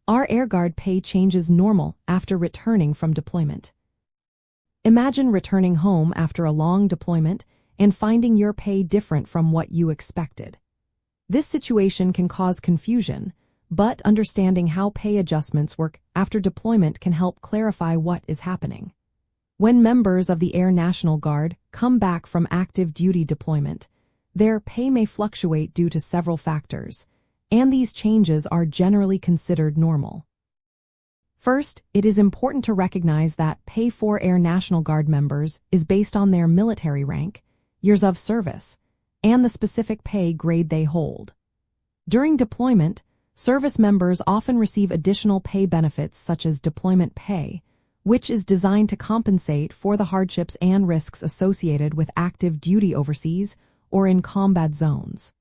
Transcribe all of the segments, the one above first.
Our Air Guard pay changes normal after returning from deployment. Imagine returning home after a long deployment and finding your pay different from what you expected. This situation can cause confusion, but understanding how pay adjustments work after deployment can help clarify what is happening. When members of the Air National Guard come back from active duty deployment, their pay may fluctuate due to several factors, and these changes are generally considered normal. First, it is important to recognize that pay for Air National Guard members is based on their military rank, years of service, and the specific pay grade they hold. During deployment, service members often receive additional pay benefits such as deployment pay, which is designed to compensate for the hardships and risks associated with active duty overseas or in combat zones.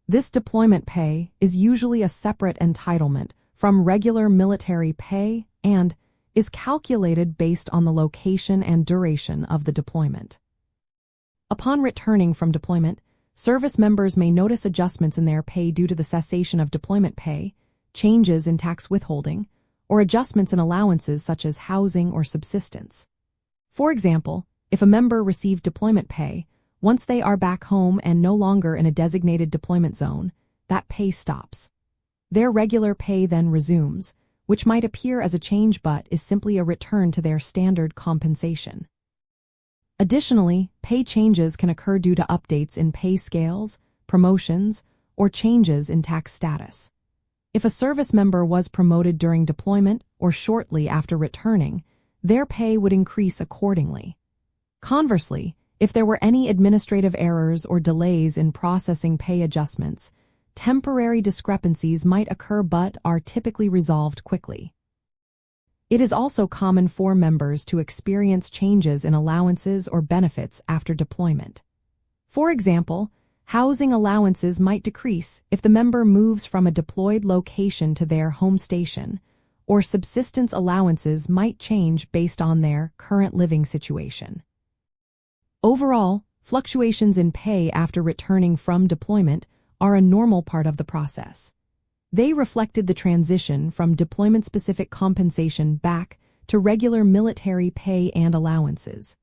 This deployment pay is usually a separate entitlement from regular military pay and is calculated based on the location and duration of the deployment. Upon returning from deployment, service members may notice adjustments in their pay due to the cessation of deployment pay, changes in tax withholding, or adjustments in allowances such as housing or subsistence. For example, if a member received deployment pay, once they are back home and no longer in a designated deployment zone, that pay stops. Their regular pay then resumes, which might appear as a change but is simply a return to their standard compensation. Additionally, pay changes can occur due to updates in pay scales, promotions, or changes in tax status. If a service member was promoted during deployment or shortly after returning, their pay would increase accordingly. Conversely, if there were any administrative errors or delays in processing pay adjustments, temporary discrepancies might occur but are typically resolved quickly. It is also common for members to experience changes in allowances or benefits after deployment. For example, housing allowances might decrease if the member moves from a deployed location to their home station, or subsistence allowances might change based on their current living situation. Overall, fluctuations in pay after returning from deployment are a normal part of the process. They reflected the transition from deployment-specific compensation back to regular military pay and allowances.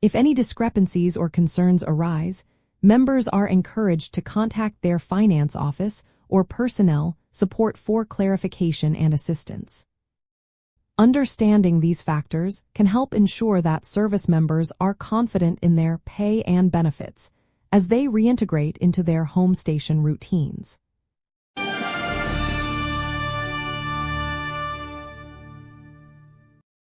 If any discrepancies or concerns arise, members are encouraged to contact their finance office or personnel support for clarification and assistance. Understanding these factors can help ensure that service members are confident in their pay and benefits as they reintegrate into their home station routines.